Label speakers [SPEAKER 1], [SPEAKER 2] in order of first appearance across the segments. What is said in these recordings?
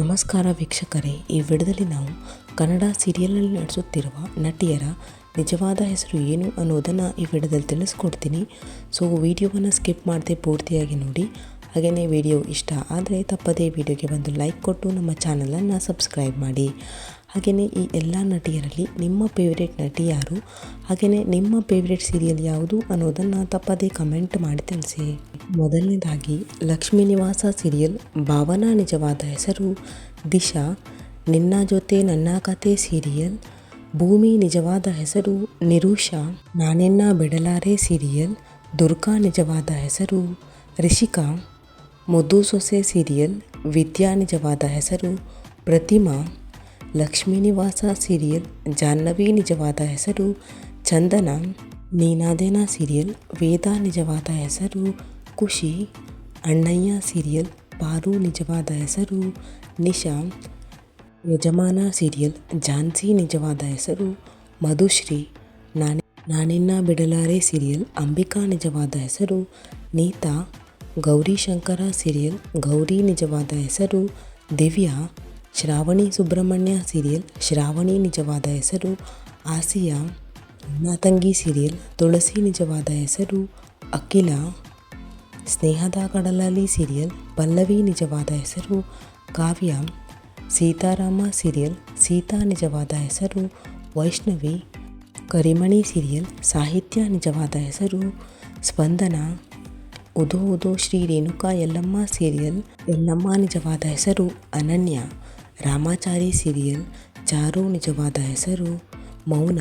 [SPEAKER 1] ನಮಸ್ಕಾರ ವೀಕ್ಷಕರೇ, ಈ ವಿಡಿಯೋದಲ್ಲಿ ನಾವು ಕನ್ನಡ ಸೀರಿಯಲ್ನಲ್ಲಿ ನಡೆಸುತ್ತಿರುವ ನಟಿಯರ ನಿಜವಾದ ಹೆಸರು ಏನು ಅನ್ನೋದನ್ನು ಈ ವಿಡಿಯೋದಲ್ಲಿ ತಿಳಿಸ್ಕೊಡ್ತೀನಿ. ಸೊ ವಿಡಿಯೋವನ್ನು ಸ್ಕಿಪ್ ಮಾಡದೆ ಪೂರ್ತಿಯಾಗಿ ನೋಡಿ. ಹಾಗೆಯೇ ವಿಡಿಯೋ ಇಷ್ಟ ಆದರೆ ತಪ್ಪದೇ ವಿಡಿಯೋಗೆ ಒಂದು ಲೈಕ್ ಕೊಟ್ಟು ನಮ್ಮ ಚಾನಲನ್ನು ಸಬ್ಸ್ಕ್ರೈಬ್ ಮಾಡಿ. ಹಾಗೆಯೇ ಈ ಎಲ್ಲ ನಟಿಯರಲ್ಲಿ ನಿಮ್ಮ ಫೇವ್ರೇಟ್ ನಟಿ ಯಾರು, ಹಾಗೆಯೇ ನಿಮ್ಮ ಫೇವ್ರೇಟ್ ಸೀರಿಯಲ್ ಯಾವುದು ಅನ್ನೋದನ್ನು ತಪ್ಪದೇ ಕಮೆಂಟ್ ಮಾಡಿ ತಿಳಿಸಿ. ಮೊದಲನೇದಾಗಿ ಲಕ್ಷ್ಮೀ ನಿವಾಸ ಸೀರಿಯಲ್. ಭಾವನಾ ನಿಜವಾದ ಹೆಸರು ದಿಶಾ. ನಿನ್ನ ಜೊತೆ ನನ್ನ ಕತೆ ಸೀರಿಯಲ್. ಭೂಮಿ ನಿಜವಾದ ಹೆಸರು ನಿರೂಷಾ. ನಾನೆನ್ನ ಬಿಡಲಾರೆ ಸೀರಿಯಲ್. ದುರ್ಗಾ ನಿಜವಾದ ಹೆಸರು ರಿಷಿಕಾ. ಮುದ್ದು ಸೊಸೆ ಸೀರಿಯಲ್. ವಿದ್ಯಾ ನಿಜವಾದ ಹೆಸರು ಪ್ರತಿಮಾ. ಲಕ್ಷ್ಮೀ ನಿವಾಸ ಸೀರಿಯಲ್. ಜಾಹ್ನವಿ ನಿಜವಾದ ಹೆಸರು ಚಂದನ. ನೀನಾದೇನಾ ಸೀರಿಯಲ್. ವೇದಾ ನಿಜವಾದ ಹೆಸರು ಖುಷಿ. ಅಣ್ಣಯ್ಯ ಸೀರಿಯಲ್. ಪಾರು ನಿಜವಾದ ಹೆಸರು ನಿಶಾ. ಯಜಮಾನ ಸೀರಿಯಲ್. ಝಾನ್ಸಿ ನಿಜವಾದ ಹೆಸರು ಮಧುಶ್ರೀ. ನಾನಿನ್ನ ಬಿಡಲಾರೆ ಸೀರಿಯಲ್. ಅಂಬಿಕಾ ನಿಜವಾದ ಹೆಸರು ನೀತಾ. ಗೌರಿ ಶಂಕರ ಸೀರಿಯಲ್. ಗೌರಿ ನಿಜವಾದ ಹೆಸರು ದಿವ್ಯಾ. ಶ್ರಾವಣಿ ಸುಬ್ರಹ್ಮಣ್ಯ ಸೀರಿಯಲ್. ಶ್ರಾವಣಿ ನಿಜವಾದ ಹೆಸರು ಆಸಿಯಾ. ಅಣ್ಣ ತಂಗಿ ಸೀರಿಯಲ್. ತುಳಸಿ ನಿಜವಾದ ಹೆಸರು ಅಖಿಲ. ಸ್ನೇಹದ ಕಡಲಲ್ಲಿ ಸೀರಿಯಲ್. ಪಲ್ಲವಿ ನಿಜವಾದ ಹೆಸರು ಕಾವ್ಯ. ಸೀತಾರಾಮ ಸೀರಿಯಲ್. ಸೀತಾ ನಿಜವಾದ ಹೆಸರು ವೈಷ್ಣವಿ. ಕರಿಮಣಿ ಸೀರಿಯಲ್. ಸಾಹಿತ್ಯ ನಿಜವಾದ ಹೆಸರು ಸ್ಪಂದನ. ಉದೋ ಉದೋ ಶ್ರೀ ರೇಣುಕಾ ಯಲ್ಲಮ್ಮ ಸೀರಿಯಲ್. ಯಲ್ಲಮ್ಮ ನಿಜವಾದ ಹೆಸರು ಅನನ್ಯ. ರಾಮಾಚಾರಿ ಸೀರಿಯಲ್. ಚಾರು ನಿಜವಾದ ಹೆಸರು ಮೌನ.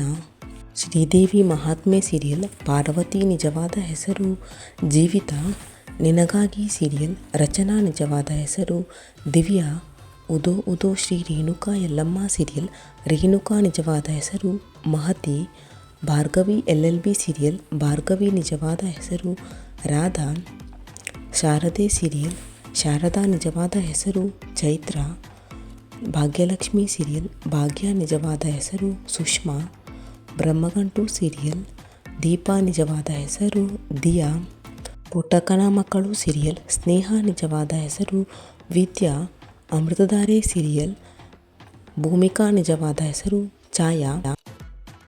[SPEAKER 1] ಶ್ರೀದೇವಿ ಮಹಾತ್ಮೆ ಸೀರಿಯಲ್. ಪಾರ್ವತಿ ನಿಜವಾದ ಹೆಸರು ಜೀವಿತ. ನಿನಗಾಗಿ ಸೀರಿಯಲ್. ರಚನಾ ನಿಜವಾದ ಹೆಸರು ದಿವ್ಯಾ. ಉದೋ ಉದೋ ಶ್ರೀ ರೇಣುಕಾ ಯಲ್ಲಮ್ಮ ಸೀರಿಯಲ್. ರೇಣುಕಾ ನಿಜವಾದ ಹೆಸರು ಮಹತಿ. Bhargavi LLB serial. ಭಾರ್ಗವಿ ನಿಜವಾದ ಹೆಸರು ರಾಧಾ. ಶಾರದೆ ಸೀರಿಯಲ್. ಶಾರದಾ ನಿಜವಾದ ಹೆಸರು ಚೈತ್ರ. ಭಾಗ್ಯಲಕ್ಷ್ಮಿ ಸೀರಿಯಲ್. ಭಾಗ್ಯ ನಿಜವಾದ ಹೆಸರು ಸುಷ್ಮಾ. ಬ್ರಹ್ಮಗಂಟು ಸೀರಿಯಲ್. ದೀಪಾ ನಿಜವಾದ ಹೆಸರು ದಿಯಾ. ಪುಟ್ಟಕ್ಕನ ಮಕ್ಕಳು ಸೀರಿಯಲ್. ಸ್ನೇಹ ನಿಜವಾದ ಹೆಸರು ವಿದ್ಯಾ. ಅಮೃತಧಾರೆ ಸೀರಿಯಲ್. ಭೂಮಿಕಾ ನಿಜವಾದ ಹೆಸರು ಛಾಯಾ.